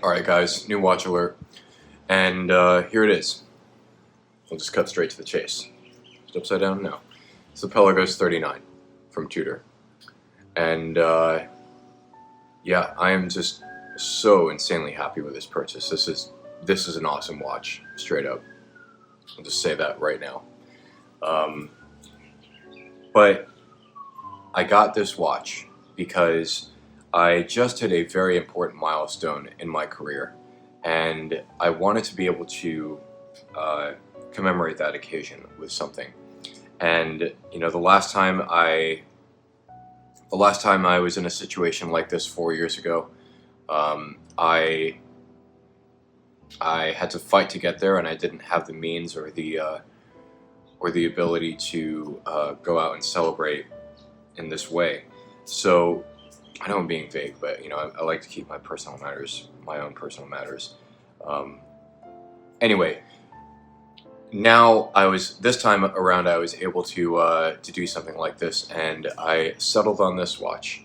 Alright guys, new watch alert, and here it is. We'll just cut straight to the chase. Is it upside down? No. It's the Pelagos 39 from Tudor. And yeah, I am just so insanely happy with this purchase. This is an awesome watch, straight up. I'll just say that right now. But I got this watch because I just hit a very important milestone in my career, and I wanted to be able to commemorate that occasion with something. And you know, the last time I was in a situation like this 4 years ago, I had to fight to get there, and I didn't have the means or the ability to go out and celebrate in this way. So I know I'm being vague, but you know, I like to keep my personal matters, my own personal matters. Anyway, now this time around I was able to do something like this, and I settled on this watch,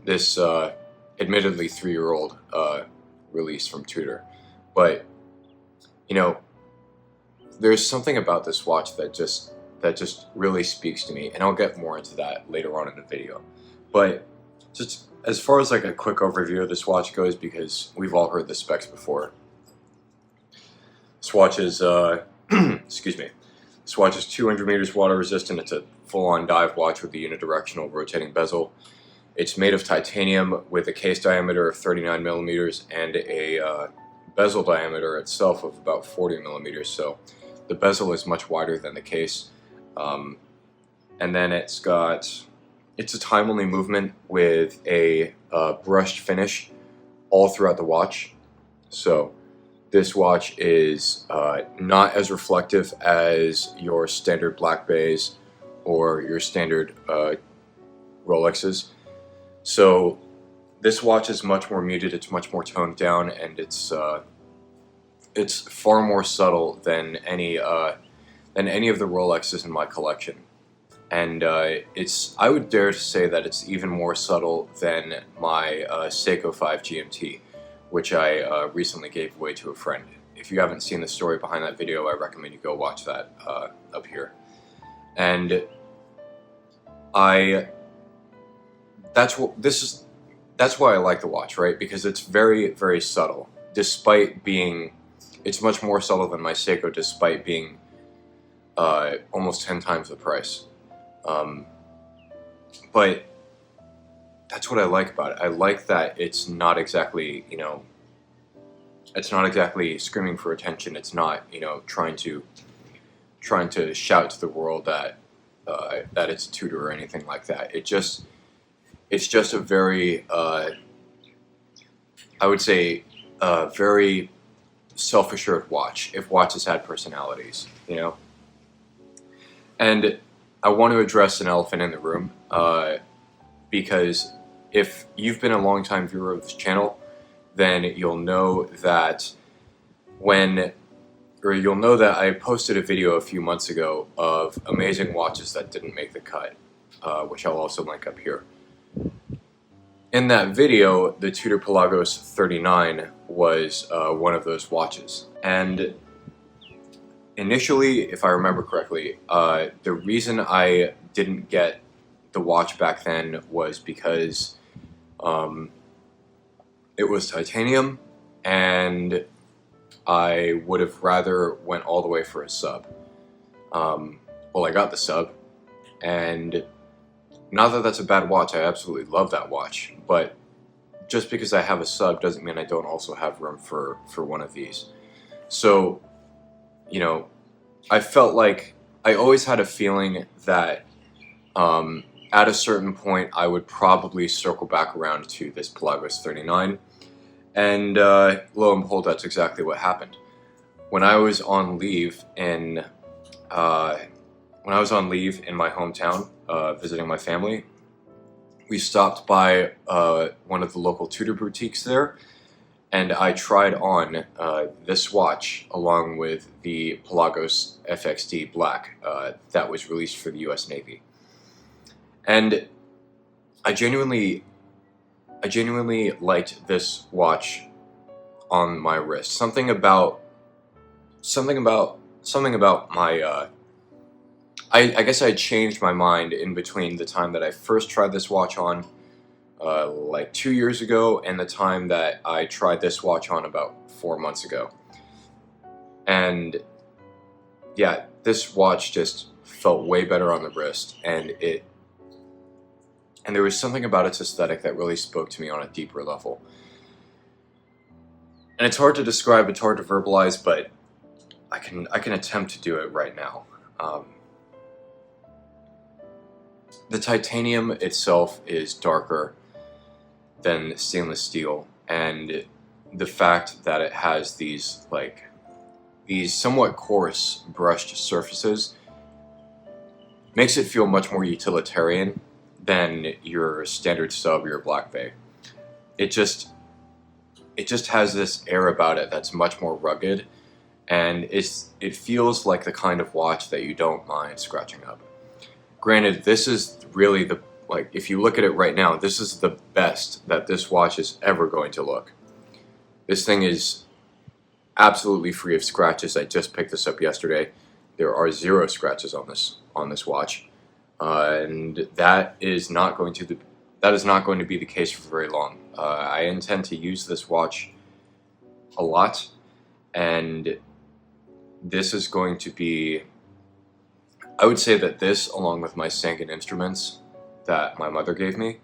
this admittedly 3-year-old release from Tudor, but you know, there's something about this watch that just really speaks to me, and I'll get more into that later on in the video. But just as far as like a quick overview of this watch goes, because we've all heard the specs before. This watch is excuse me. This watch is 200 meters water resistant. It's a full-on dive watch with a unidirectional rotating bezel. It's made of titanium with a case diameter of 39 millimeters and a bezel diameter itself of about 40 millimeters. So the bezel is much wider than the case. And then it's a time-only movement with a brushed finish all throughout the watch. So this watch is not as reflective as your standard black bays or your standard Rolexes. So this watch is much more muted, it's much more toned down, and it's far more subtle than any of the Rolexes in my collection. And I would dare to say that it's even more subtle than my Seiko 5 GMT, which I recently gave away to a friend. If you haven't seen the story behind that video, I recommend you go watch that up here. And that's why I like the watch, right? Because it's very, very subtle, it's much more subtle than my Seiko, despite being almost 10 times the price. But that's what I like about it. I like that it's not exactly, you know, it's not exactly screaming for attention. It's not, you know, trying to shout to the world that it's a Tudor or anything like that. It's just a very, I would say, very self-assured watch, if watches had personalities, you know? And I want to address an elephant in the room, because if you've been a long-time viewer of this channel, then you'll know that I posted a video a few months ago of amazing watches that didn't make the cut, which I'll also link up here. In that video, the Tudor Pelagos 39 was one of those watches. And initially, if I remember correctly, the reason I didn't get the watch back then was because it was titanium, and I would have rather went all the way for a sub. Well, I got the sub, and not that that's a bad watch, I absolutely love that watch, but just because I have a sub doesn't mean I don't also have room for one of these. So, you know, I felt like I always had a feeling that at a certain point I would probably circle back around to this Pelagos 39, and lo and behold, that's exactly what happened. When I was on leave in my hometown, visiting my family, we stopped by one of the local Tudor boutiques there, and I tried on this watch along with the Pelagos FXD Black that was released for the US Navy. And I genuinely liked this watch on my wrist. Something about my. I guess I changed my mind in between the time that I first tried this watch on, like 2 years ago, and the time that I tried this watch on about 4 months ago. And yeah, this watch just felt way better on the wrist, and there was something about its aesthetic that really spoke to me on a deeper level. And it's hard to describe, it's hard to verbalize, but I can attempt to do it right now. The titanium itself is darker than stainless steel, and the fact that it has these somewhat coarse brushed surfaces makes it feel much more utilitarian than your standard sub or your black bay. It just has this air about it that's much more rugged, and it feels like the kind of watch that you don't mind scratching up. Granted, this is really if you look at it right now, this is the best that this watch is ever going to look. This thing is absolutely free of scratches. I just picked this up yesterday. There are 0 scratches on this watch, and that is not going to be the case for very long. I intend to use this watch a lot, and this is going to be. I would say that this, along with my Sangen instruments that my mother gave me,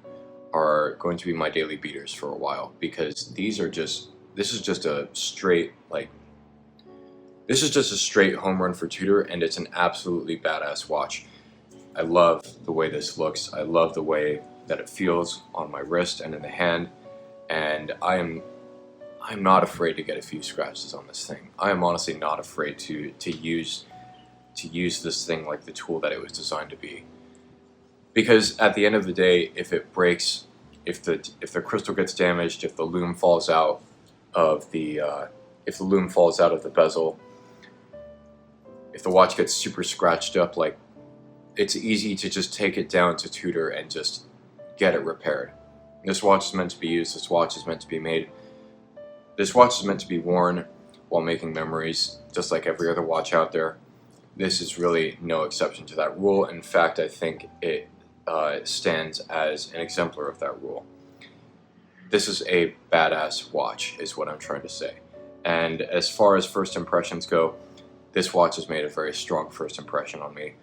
are going to be my daily beaters for a while, because this is just a straight home run for Tudor, and it's an absolutely badass watch. I love the way this looks. I love the way that it feels on my wrist and in the hand, and I'm not afraid to get a few scratches on this thing. I am honestly not afraid to use this thing like the tool that it was designed to be. Because at the end of the day, if it breaks, if the crystal gets damaged, if the loom falls out of the bezel, if the watch gets super scratched up, it's easy to just take it down to Tudor and just get it repaired. This watch is meant to be used. This watch is meant to be made. This watch is meant to be worn while making memories, just like every other watch out there. This is really no exception to that rule. In fact, I think it stands as an exemplar of that rule. This is a badass watch, is what I'm trying to say. And as far as first impressions go, this watch has made a very strong first impression on me.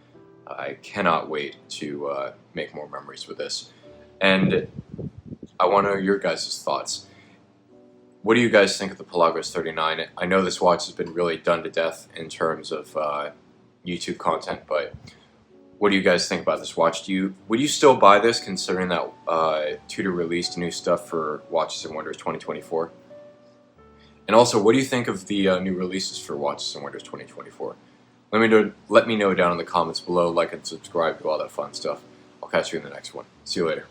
I cannot wait to make more memories with this. And I want to know your guys' thoughts. What do you guys think of the Pelagos 39? I know this watch has been really done to death in terms of YouTube content, but what do you guys think about this watch? Would you still buy this, considering that Tudor released new stuff for Watches and Wonders 2024? And also, what do you think of the new releases for Watches and Wonders 2024? Let me know down in the comments below. Like and subscribe, do all that fun stuff. I'll catch you in the next one. See you later.